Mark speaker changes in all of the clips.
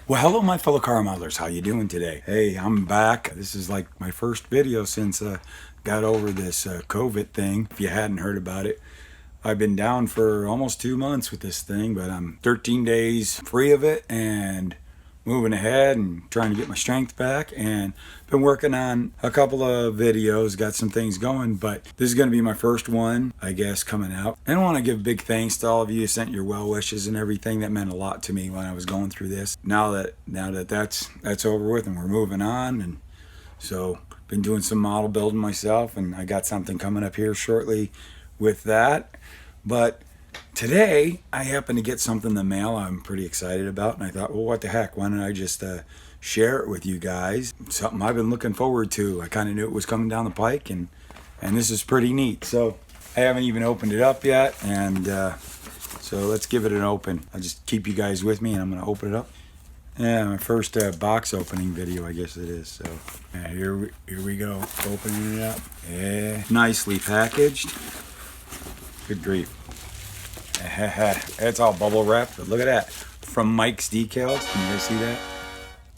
Speaker 1: Well, hello, my fellow car modelers. How you doing today? Hey, I'm back. This is like my first video since got over this COVID thing. If you hadn't heard about it, I've been down for almost 2 months with this thing, but I'm 13 days free of it and moving ahead and trying to get my strength back, and been working on a couple of videos, got some things going, but this is going to be my first one, I guess, coming out. And I want to give big thanks to all of you who sent your well wishes and everything. That meant a lot to me when I was going through this. Now that that's over with and we're moving on, and so been doing some model building myself, and I got something coming up here shortly with that. But today, I happened to get something in the mail I'm pretty excited about, and I thought, well, what the heck, why don't I just share it with you guys? Something I've been looking forward to. I kind of knew it was coming down the pike, and this is pretty neat. So I haven't even opened it up yet, and so let's give it an open. I'll just keep you guys with me, and I'm going to open it up. Yeah, my first box opening video, I guess it is. So yeah, here we go, opening it up. Yeah, nicely packaged. Good grief. It's all bubble wrapped, but look at that. From Mike's Decals. Can you guys see that?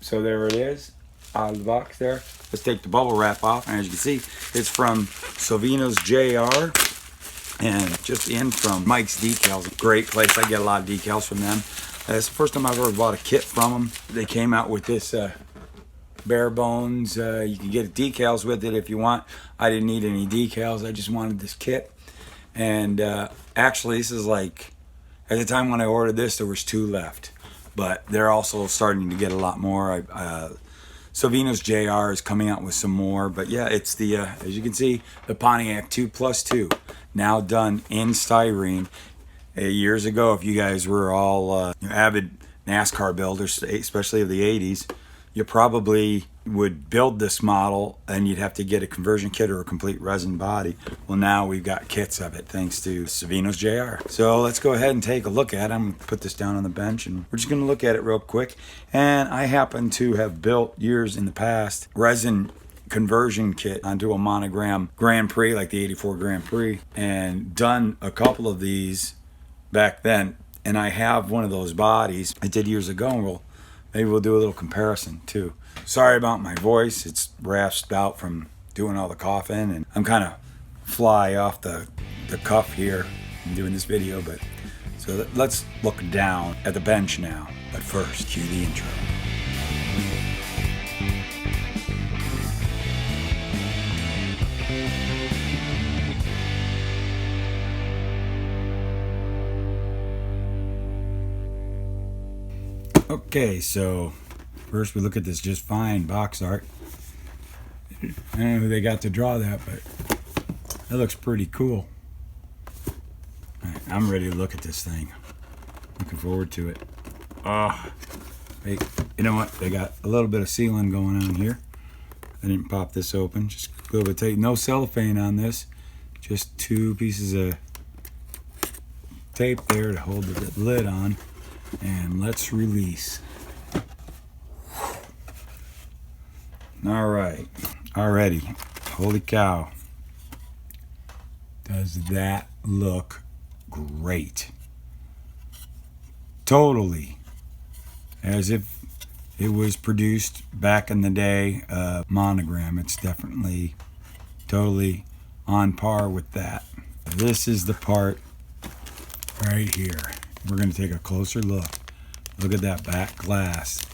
Speaker 1: So there it is, out of the box there. Let's take the bubble wrap off, and as you can see, it's from Salvinos JR, and just in from Mike's Decals. Great place. I get a lot of decals from them. It's the first time I've ever bought a kit from them. They came out with this bare bones. You can get decals with it if you want. I didn't need any decals. I just wanted this kit. And actually, this is like, at the time when I ordered this, there was 2 left, but they're also starting to get a lot more. Salvino's JR is coming out with some more, but yeah, it's the as you can see, the Pontiac 2+2, now done in styrene. Years ago, if you guys were all avid NASCAR builders, especially of the 80s, you probably would build this model and you'd have to get a conversion kit or a complete resin body. Well, now we've got kits of it thanks to Salvinos JR. So let's go ahead and take a look at it. I'm gonna put this down on the bench and we're just gonna look at it real quick. And I happen to have built years in the past resin conversion kit onto a monogram Grand Prix, like the 84 Grand Prix, and done a couple of these back then. And I have one of those bodies I did years ago, and maybe we'll do a little comparison too. Sorry about my voice. It's rasped out from doing all the coughing, and I'm kind of fly off the cuff here in doing this video. But so let's look down at the bench now. But first, cue the intro. Okay, so first we look at this just fine box art. I don't know who they got to draw that, but that looks pretty cool. All right, I'm ready to look at this thing. Looking forward to it. Hey, you know what? They got a little bit of sealing going on here. I didn't pop this open. Just a little bit of tape. No cellophane on this. Just 2 pieces of tape there to hold the lid on. And let's release. All right, already. Holy cow. Does that look great? Totally as if it was produced back in the day, monogram. It's definitely totally on par with that. This is the part right here. We're going to take a closer look. Look at that back glass.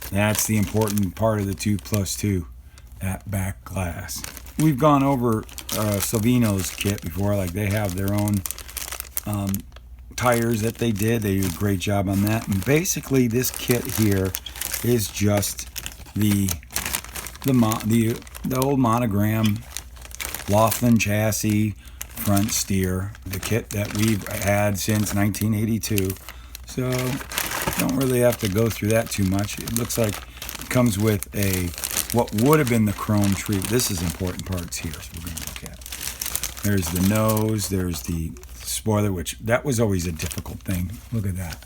Speaker 1: That's the important part of the 2+2, that back glass. We've gone over Salvino's kit before. Like, they have their own tires that they did. They did a great job on that. And basically, this kit here is just the old monogram Laughlin chassis front steer, the kit that we've had since 1982. So don't really have to go through that too much. It looks like it comes with what would have been the chrome tree. This is important parts here, so we're going to look at. There's the nose, there's the spoiler, which that was always a difficult thing. Look at that.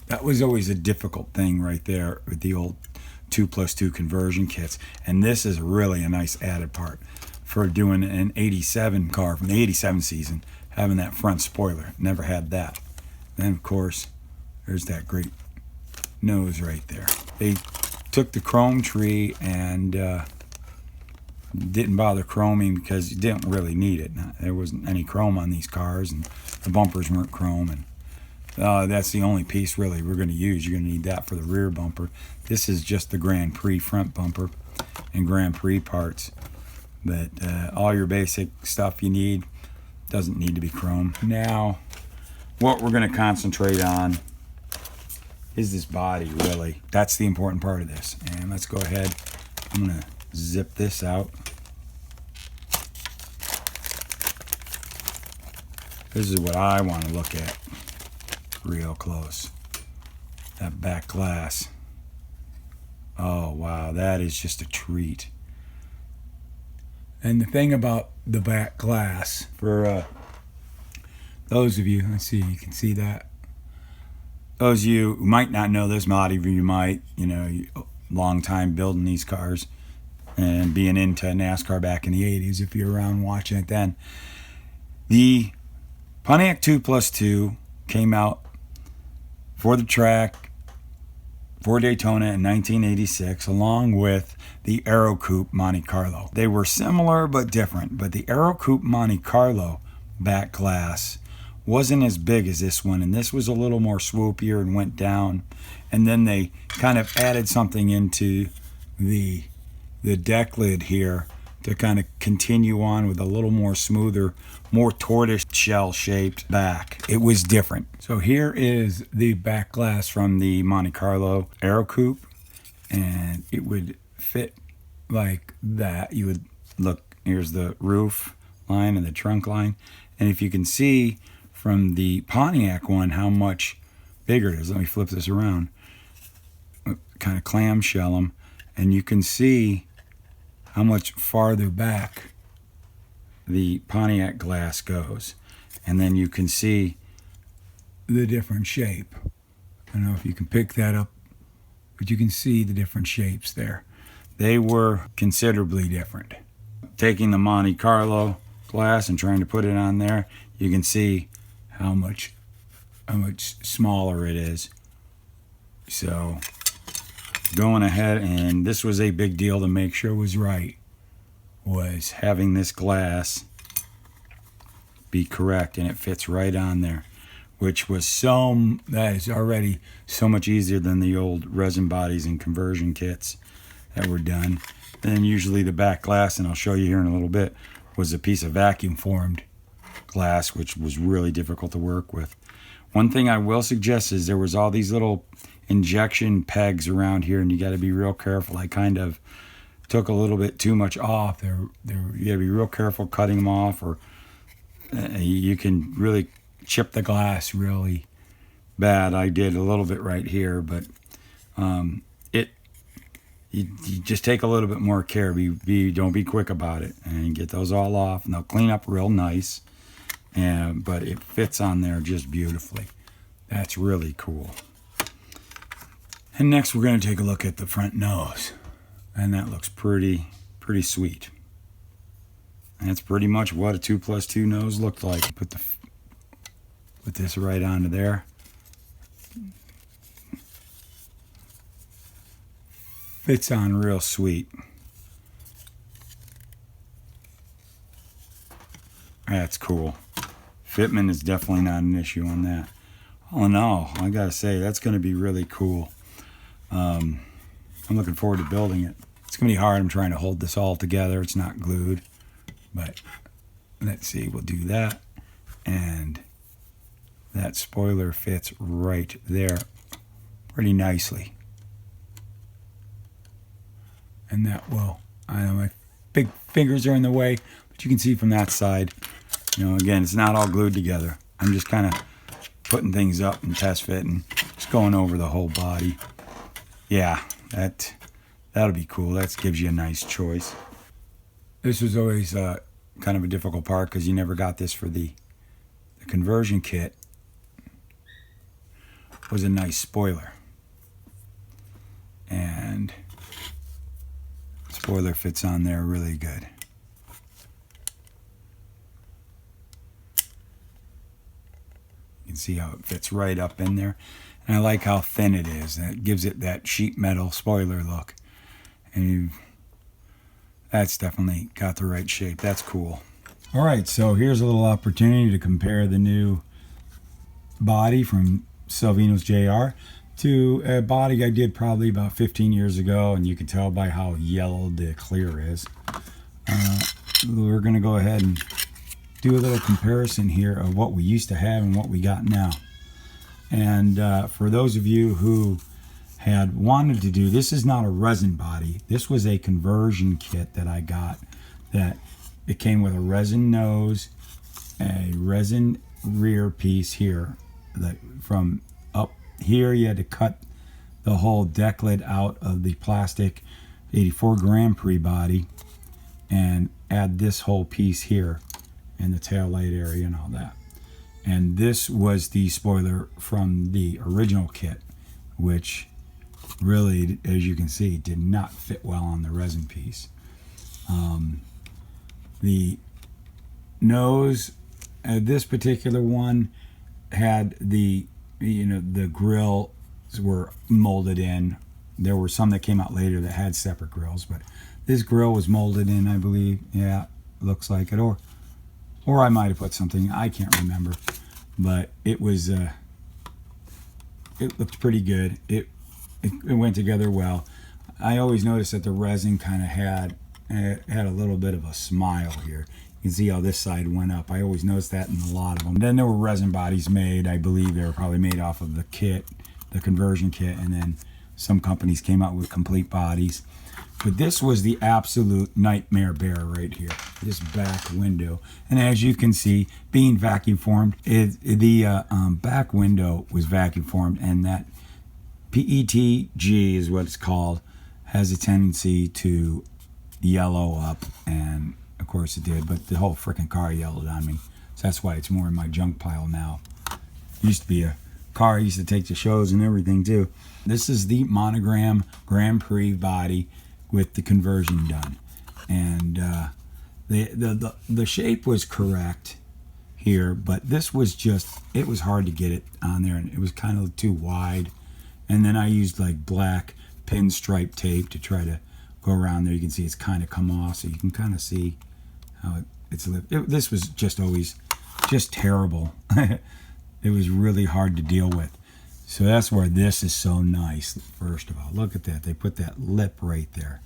Speaker 1: That was always a difficult thing right there with the old 2+2 conversion kits. And this is really a nice added part for doing an 87 car from the 87 season, having that front spoiler. Never had that. Then, of course, there's that great nose right there. They took the chrome tree and didn't bother chroming because you didn't really need it. There wasn't any chrome on these cars, and the bumpers weren't chrome, and that's the only piece really we're going to use. You're going to need that for the rear bumper. This is just the Grand Prix front bumper and Grand Prix parts, but all your basic stuff you need doesn't need to be chrome. Now what we're going to concentrate on is this body, really. That's the important part of this. And let's go ahead, I'm going to zip this out. This is what I want to look at real close. That back glass. Oh wow, that is just a treat. And the thing about the back glass, for those of you, let's see, you can see that. Those of you who might not know this, a lot of you might, you know, long time building these cars and being into NASCAR back in the 80s, if you're around watching it then. The Pontiac 2+2 came out for the track for Daytona in 1986, along with the Aero Coupe Monte Carlo. They were similar but different, but the Aero Coupe Monte Carlo back glass wasn't as big as this one, and this was a little more swoopier and went down, and then they kind of added something into the deck lid here to kind of continue on with a little more smoother, more tortoise shell shaped back. It was different. So here is the back glass from the Monte Carlo Aero Coupe, and it would fit like that. You would look, here's the roof line and the trunk line, and if you can see from the Pontiac one how much bigger it is. Let me flip this around. Kind of clamshell them, and you can see how much farther back the Pontiac glass goes. And then you can see the different shape. I don't know if you can pick that up, but you can see the different shapes there. They were considerably different. Taking the Monte Carlo glass and trying to put it on there, you can see how much smaller it is. So going ahead, and this was a big deal to make sure it was right, was having this glass be correct, and it fits right on there, which was that is already so much easier than the old resin bodies and conversion kits that were done. Then usually the back glass, and I'll show you here in a little bit, was a piece of vacuum formed glass, which was really difficult to work with. One thing I will suggest is there was all these little injection pegs around here, and you got to be real careful. I kind of took a little bit too much off. You got to be real careful cutting them off, or you can really chip the glass really bad. I did a little bit right here, but you just take a little bit more care. Don't be quick about it, and get those all off, and they'll clean up real nice. But it fits on there just beautifully. That's really cool. And next we're going to take a look at the front nose, and that looks pretty sweet. And that's pretty much what a 2+2 nose looked like. Put this right onto there. Fits on real sweet. That's cool. Fitment is definitely not an issue on that. All in all, I gotta say, that's gonna be really cool. I'm looking forward to building it. It's gonna be hard. I'm trying to hold this all together. It's not glued, but let's see, we'll do that. And that spoiler fits right there pretty nicely. And that will, I know my big fingers are in the way, but you can see from that side, you know, again, it's not all glued together. I'm just kind of putting things up and test fit and just going over the whole body. Yeah, that'll be cool. That gives you a nice choice. This was always kind of a difficult part because you never got this for the conversion kit. It was a nice spoiler. And spoiler fits on there really good. You can see how it fits right up in there. And I like how thin it is. And it gives it that sheet metal spoiler look. And that's definitely got the right shape. That's cool. All right, so here's a little opportunity to compare the new body from Salvinos JR to a body I did probably about 15 years ago, and you can tell by how yellow the clear is. We're going to go ahead and do a little comparison here of what we used to have and what we got now. And for those of you who had wanted to do, this is not a resin body. This was a conversion kit that I got, that it came with a resin nose, a resin rear piece here, that from up here you had to cut the whole deck lid out of the plastic 84 Grand Prix body and add this whole piece here and the tail light area and all that. And this was the spoiler from the original kit, which really, as you can see, did not fit well on the resin piece. The nose, this particular one had the, the grills were molded in. There were some that came out later that had separate grills, but this grill was molded in, I believe. Yeah, looks like it. Or I might have put something, I can't remember. But it was, it looked pretty good. It went together well. I always noticed that the resin kind of had a little bit of a smile here. You can see how this side went up. I always noticed that in a lot of them. Then there were resin bodies made. I believe they were probably made off of the kit, the conversion kit, and then some companies came out with complete bodies. But this was the absolute nightmare bear right here, this back window. And as you can see, being vacuum formed, the back window was vacuum formed, and that PETG is what it's called, has a tendency to yellow up, and of course it did, but the whole freaking car yellowed on me. So that's why it's more in my junk pile now. It used to be a car I used to take to shows and everything too. This is the monogram Grand Prix body with the conversion done, and the shape was correct here, but this was just, it was hard to get it on there, and it was kind of too wide. And then I used like black pinstripe tape to try to go around there. You can see it's kind of come off, so you can kind of see how it's this was just always just terrible. It was really hard to deal with. So that's where this is so nice. First of all, look at that. They put that lip right there.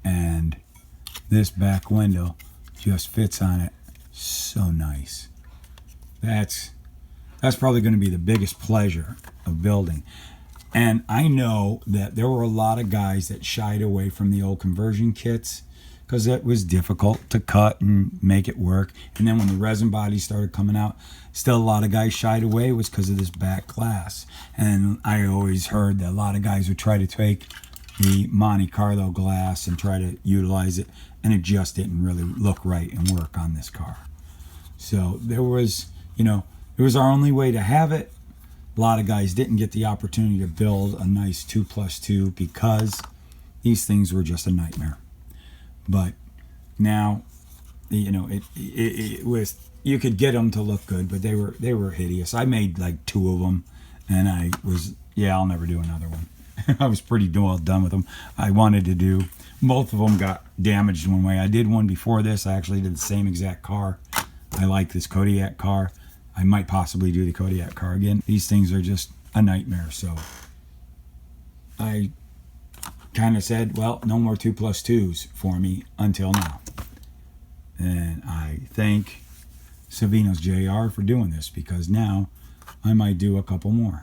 Speaker 1: And this back window just fits on it so nice. That's probably going to be the biggest pleasure of building. And I know that there were a lot of guys that shied away from the old conversion kits because it was difficult to cut and make it work. And then when the resin bodies started coming out, still a lot of guys shied away was because of this back glass. And I always heard that a lot of guys would try to take the Monte Carlo glass and try to utilize it, and it just didn't really look right and work on this car. So there was, it was our only way to have it. A lot of guys didn't get the opportunity to build a nice 2+2 because these things were just a nightmare. But now, it was, you could get them to look good, but they were hideous. I made like 2 of them, and I'll never do another one. I was pretty well done with them. I wanted to do, both of them got damaged one way. I did one before this. I actually did the same exact car. I like this Kodiak car. I might possibly do the Kodiak car again. These things are just a nightmare. So I kind of said, well, no more 2+2s for me until now. And I thank Salvinos JR for doing this, because now I might do a couple more.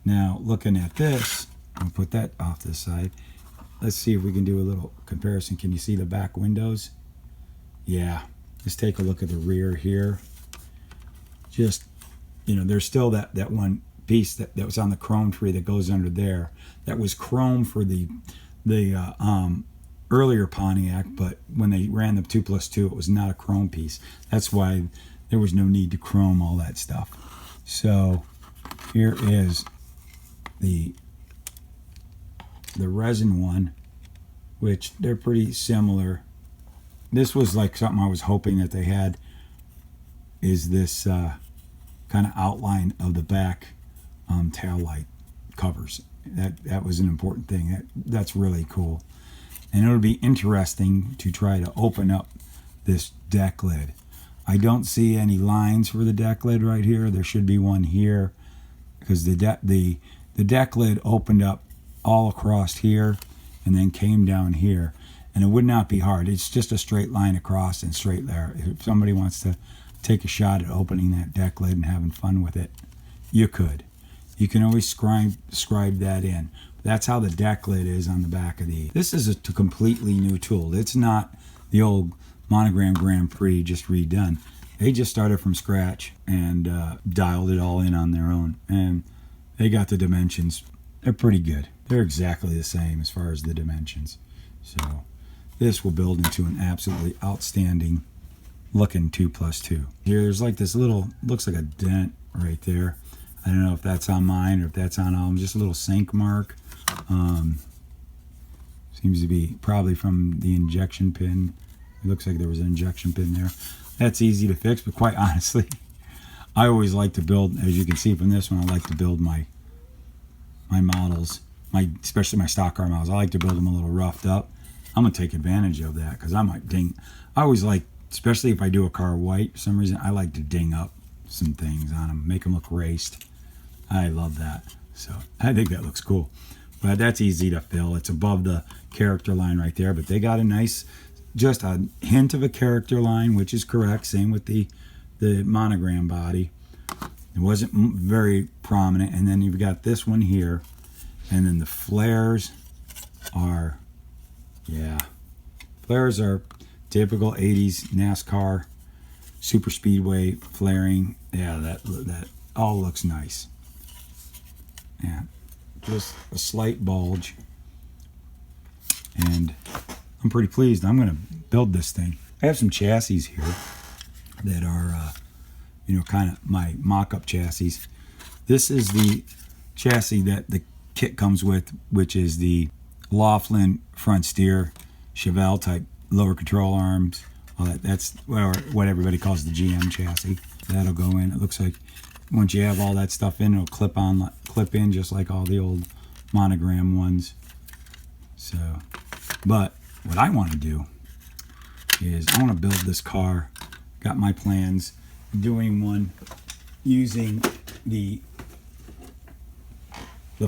Speaker 1: Now, looking at this, I'll put that off to the side. Let's see if we can do a little comparison. Can you see the back windows? Yeah. Let's take a look at the rear here. Just, there's still that one piece that was on the chrome tree that goes under there. That was chrome for the earlier Pontiac, but when they ran the 2+2, it was not a chrome piece. That's why there was no need to chrome all that stuff. So here is the resin one, which they're pretty similar. This was like something I was hoping that they had, is this kind kind of outline of the back tail light covers. That was an important thing. That's really cool. And it'll be interesting to try to open up this deck lid. I don't see any lines for the deck lid right here. There should be one here, because the deck lid opened up all across here and then came down here. And it would not be hard. It's just a straight line across and straight there. If somebody wants to take a shot at opening that deck lid and having fun with it, you could. You can always scribe that in. That's how the deck lid is on the back of these. This is a completely new tool. It's not the old Monogram Grand Prix just redone. They just started from scratch and dialed it all in on their own. And they got the dimensions. They're pretty good. They're exactly the same as far as the dimensions. So this will build into an absolutely outstanding looking 2+2. Here's like this little, looks like a dent right there. I don't know if that's on mine or if that's on all of them. Just a little sink mark. Seems to be probably from the injection pin. It looks like there was an injection pin there. That's easy to fix, but quite honestly, I always like to build, as you can see from this one, I like to build my models, especially my stock car models. I like to build them a little roughed up. I'm going to take advantage of that because I might ding. I always like, especially if I do a car white, for some reason, I like to ding up some things on them, make them look raced. I love that. So I think that looks cool. But that's easy to fill. It's above the character line right there. But they got a nice, just a hint of a character line, which is correct. Same with the monogram body. It wasn't very prominent. And then you've got this one here. And then the flares are, yeah. Flares are typical 80s NASCAR super speedway flaring. Yeah, that all looks nice. Yeah, just a slight bulge, and I'm pretty pleased. I'm going to build this thing. I have some chassis here that are, kind of my mock-up chassis. This is the chassis that the kit comes with, which is the Laughlin front steer, Chevelle type lower control arms. All that. That's what everybody calls the GM chassis. That'll go in. It looks like once you have all that stuff in, it'll clip in just like all the old monogram ones. So, but what I want to do is I want to build this car. Got my plans. I'm doing one using the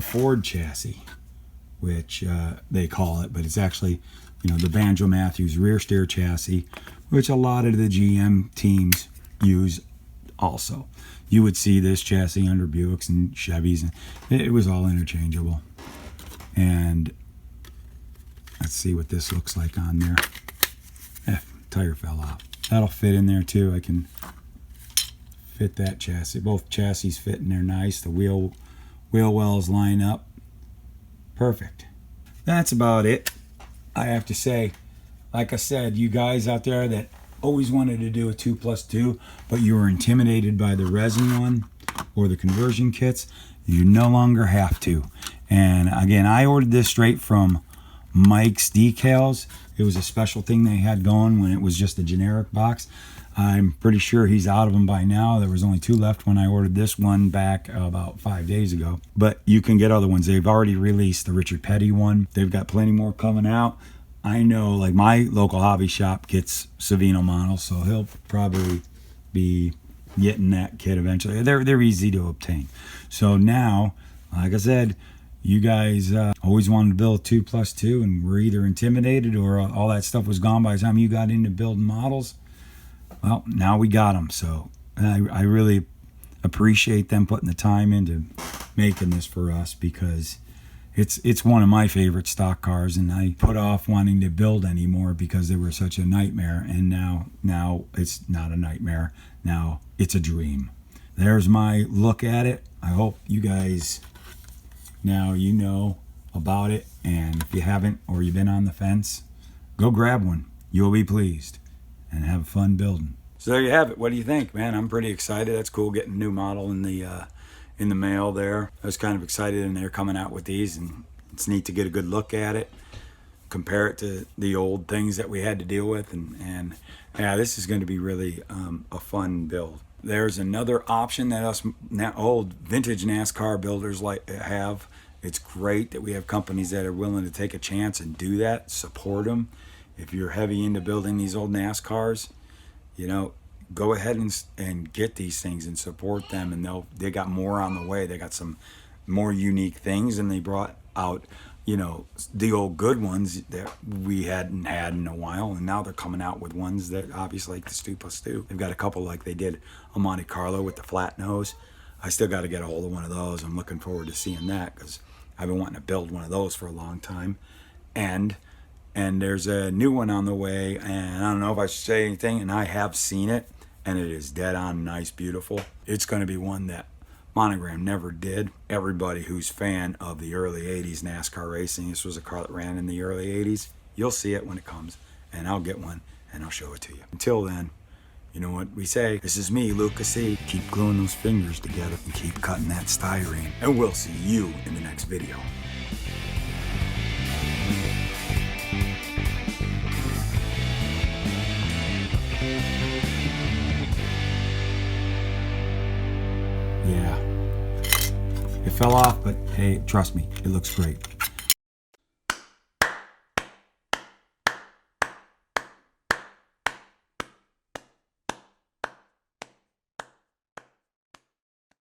Speaker 1: Ford chassis, which they call it, but it's actually, the Banjo Matthews rear steer chassis, which a lot of the GM teams use also. You would see this chassis under Buicks and Chevys, and it was all interchangeable. And let's see what this looks like on there. Tire fell off. That'll fit in there too. I can fit that chassis. Both chassis fit in there nice. The wheel wells line up. Perfect. That's about it. I have to say, like I said, you guys out there that always wanted to do a 2+2, but you were intimidated by the resin one or the conversion kits, you no longer have to. And again, I ordered this straight from Mike's Decals. It was a special thing they had going when it was just a generic box. I'm pretty sure he's out of them by now. There was only 2 left when I ordered this one back about 5 days ago. But you can get other ones. They've already released the Richard Petty one. They've got plenty more coming out. I know, like, my local hobby shop gets Salvino models, so he'll probably be getting that kit eventually. They're easy to obtain. So now, like I said, you guys always wanted to build a 2+2 and were either intimidated or all that stuff was gone by the time you got into building models. Well, now we got them. So I really appreciate them putting the time into making this for us, because it's one of my favorite stock cars, and I put off wanting to build anymore because they were such a nightmare. And now it's not a nightmare. Now it's a dream. There's my look at it. I hope you guys now you know about it, and if you haven't or you've been on the fence, go grab one. You'll be pleased and have fun building. So there you have it. What do you think, man? I'm pretty excited. That's cool getting a new model in the mail there. I was kind of excited, and they're coming out with these, and it's neat to get a good look at it, compare it to the old things that we had to deal with, and yeah, this is going to be really a fun build. There's another option that us old vintage NASCAR builders have. It's great that we have companies that are willing to take a chance and do that. Support them. If you're heavy into building these old NASCARs, you know, go ahead and get these things and support them. And they got more on the way. They got some more unique things, and they brought out, you know, the old good ones that we hadn't had in a while, and now they're coming out with ones that obviously like the 2+2. They've got a couple like they did a Monte Carlo with the flat nose. I still got to get a hold of one of those. I'm looking forward to seeing that because I've been wanting to build one of those for a long time. And there's a new one on the way, and I don't know if I should say anything, and I have seen it, and it is dead on nice, beautiful. It's going to be one that Monogram never did. Everybody who's fan of the early 80s NASCAR racing, this was a car that ran in the early 80s. You'll see it when it comes, and I'll get one, and I'll show it to you. Until then, you know what we say. This is me, Luka Cee. Keep gluing those fingers together and keep cutting that styrene. And we'll see you in the next video. Yeah. It fell off, but hey, trust me, it looks great.